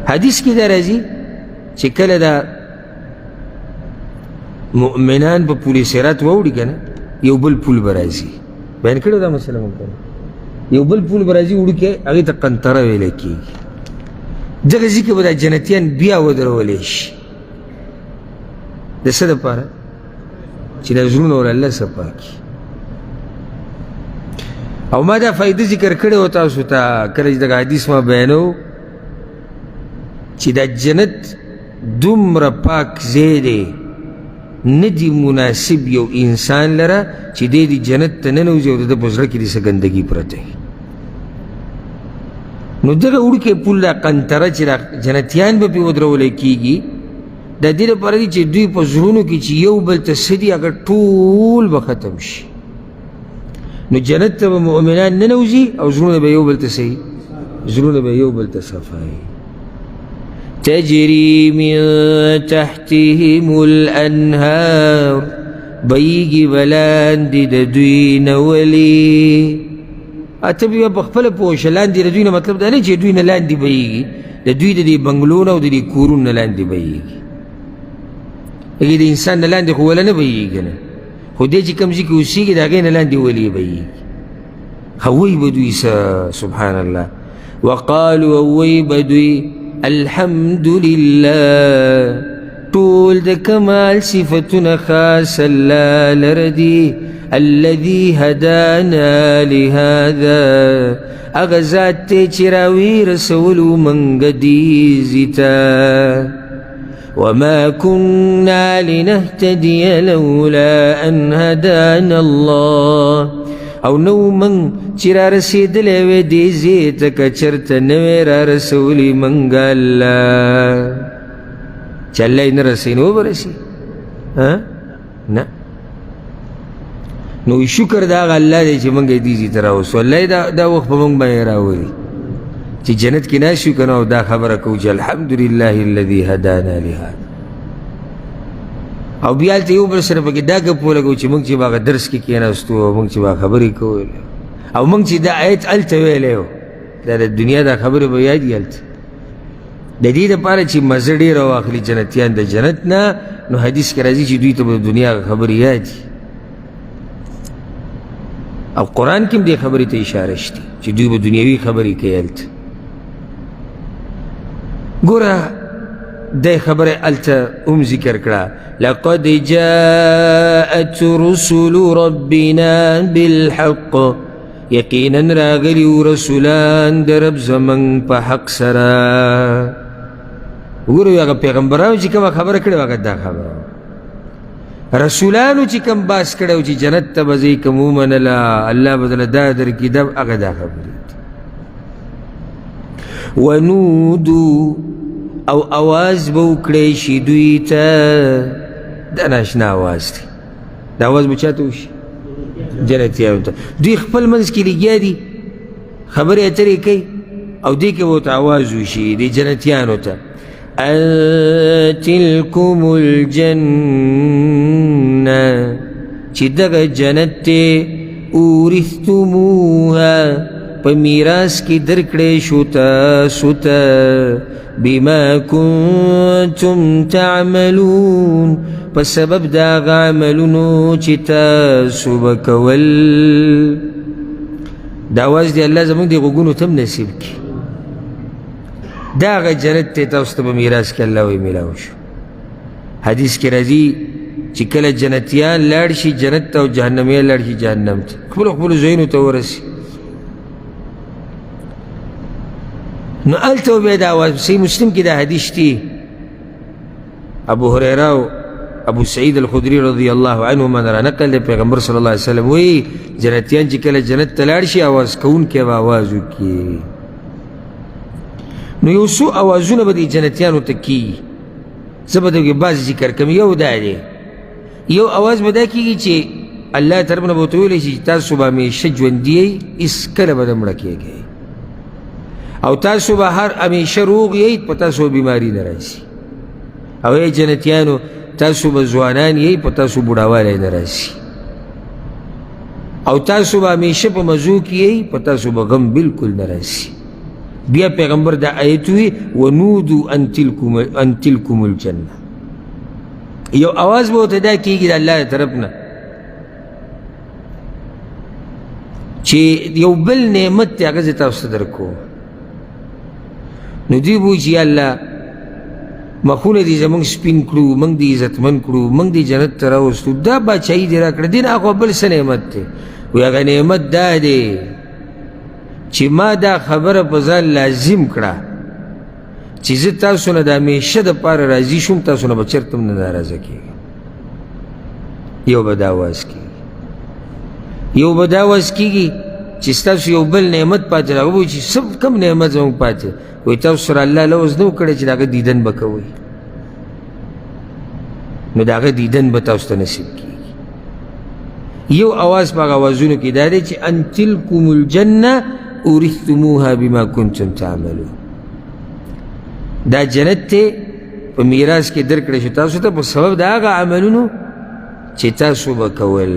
حدیث کی دا راځي چې کله دا مؤمنان په پول صراط واوړي که نه یو بل پول به راځي بیان کړی دا مسله مونږ یو بل پول به راځي وړوکی هغې ته قنطره ویلی کېږي دغه ځای کې به دا جنتیان بیا ودرولی شي د څه دپاره چې دا زړونه ول الله صفا کړي او ما دا فایده ذکر کړی و تاسو ته کله چې دغه حدیث ما بیانو چې دا جنت دومره پاک ځای دی نه دی مناسب یو انسان لره چې دی د جنت ته ننوځي او د ده په زړه کې داسې ګندګي پرته وي نو دغه وړوکی پول دا قنطره چې دا جنتیان به پرې ودرولی کېږي دا دې لپاره دي چې دوی په زړونو کې چې یو بل ته څه دي هغه ټول به ختم شي نو جنت ته به مؤمنان ننوځي او زړونه به یو بل ته څه زړونه به یو بل ته صفا تجري من تحتهم الأنهار بيجي بلاندي د دوی نه ولي اته بیا په خپله پوه شه لاندې د دوی نه مطلب دا نه چې دوی نه لاندې بهیږي د دوی د دې بنګلو نه او د دې کورونو نه لاندې بهیږي هغې د انسان نه لاندې خو وله نه بهیږي که نه خو دی چې کوم ځای کې اوسېږي د هغې نه لاندې ولې بهیږي هوی به دوی سبحان الله وقالوا اوی به دوی الحمد لله طول د کمال صفتنا خاص الله لردی الذي هدانا لهذا اغزات چراوی رسولو منگ دیزتا وما كنا لنهتدي لولا ان هدانا الله او نو من چې را رسېدلی وی دې ځای ته که چېرته نه وی را رسولي منګ الله چې الله یې نه رسوي نو به رسي نه نو شکر د هغه الله دی چې موږ یې دې ځای ته راوستو الله یې دا وخت په موږ باندې راولي چې جنت کې ناست یو که نه او دا خبره کوو چې الحمدلله الذي هدانا لهذا او بیا هلته یو بل سره پکې دا ګپ ولګو چې موږ چې به هغه درس کې کېناستو او موږ چې به خبرې کولې او موږ چې دا آیت هلته ویلی و دا د دنیا دا خبرې به یادي هلته د دې دپاره چې مزه ډېره واخلي جنتیان د جنت نه نو حدیث کې راځي چې دوی ته به د دنیا خبرې یادي او قرآن کې هم دې خبرې ته اشاره شته چې دوی به دنیوي خبرې کوي هلته ګوره دای خبر التا ذکر کړه لقد جاءت رسل ربنا بالحق یقینا راغلی رسولان در رب زمن په حق سره وګورئ هغه پیغمبرانو چې کومه خبره کړې هغه دا خبره رسولانو چې کوم باس کړی چې جنت ته به ځئ که ومنله الله به درله دا درکړي هغه دا خبرې ونودو او آواز به وکړی شي دوی ته دا ناشنا آواز دی دا آواز به چا ته وشي جنتیانو ته دوی خپل منځ کې لګیا دي خبرې اترې کوي او دې کې به ورته آواز وشي د جنتیانو ته تلکم الجنه چې دغه جنت دی اورثتموها په میراث کې درکړی شو تاسو ته بما كنتم تعملون په سبب د هغه عملونو چې تاسو به کول دا آواز دی الله زموږ د غوږونو ته هم نصیب کړي دا هغه جنت دی تاسو ته په میراث کې الله وایي میلاو شو حدیث کې راځي چې کله جنتیان لاړ شي جنت ته او جهنمیان لاړ شي جهنم ته خپلو خپلو ځایونو ته ورسي نو هلته بیا دا آواز صحیح مسلم کې دا حدیث دی ابو هریره او ابو سعید الخدری رضی الله عنهما را نقل دی پیغمبر صلی الله علیه وسلم وی جنتیان چې کله جنت ته لاړ شي آواز کوونکی به آواز وکړي نو یو څو آوازونه به د جنتیانو ته کېږي زه به درکې بعض ذکر کوم یو دا دی یو آواز به دا کېږي چې الله طرف نه به ورته ویلی شي چې تاسو به همیشه ژوندي یئ هېڅکله به نه مړه کېږئ او تاسو به هر همیشه روغ یئ په تاسو بیماری نه راشي او ای جنتیانو تاسو به ځوانان یئ په تاسو بوډاوالی نه راشي او تاسو به همیشه په مزو کې یئ په تاسو به غم بلکل نه راشي بیا پیغمبر دا آیت ہوئی ونودو ان تلکم الجنہ یو آواز بہت ادا کی گی دا اللہ طرفنا چی یو بل نعمت تی اگز تاوستا درکو نو دی بوچی یا اللہ مخون دی زمان سپین کرو منگ دی عزت من کرو منگ دی جنت تراوستو دا باچائی دی را کرد دین آخوا بل سا نعمت تی وی اگا نعمت دا دی چی ما دا خبر پزان لازم کرا چی زد تاسو نا دا میشه دا پار رازی شوم تاسو نا بچرتم نا نارازا کی یو بداواز کی یو بداواز کی گی چی ستاسو یو بل نعمت پاتے دا گو چی سب کم نعمت زمان پاتے وی تاسو را اللہ لوز نو کرده چی دا گا دیدن بکوی نو دا گا دیدن بتاسو تا نصیب کی یو آواز پاک آوازونو کی داده چی ان تلکم الجنہ اورثتموها بما کنتم تعملون دا جنت تے پا میراث کے در کرده شو تاسو تا پا سبب دا آگا عملونو چی تاسو بکول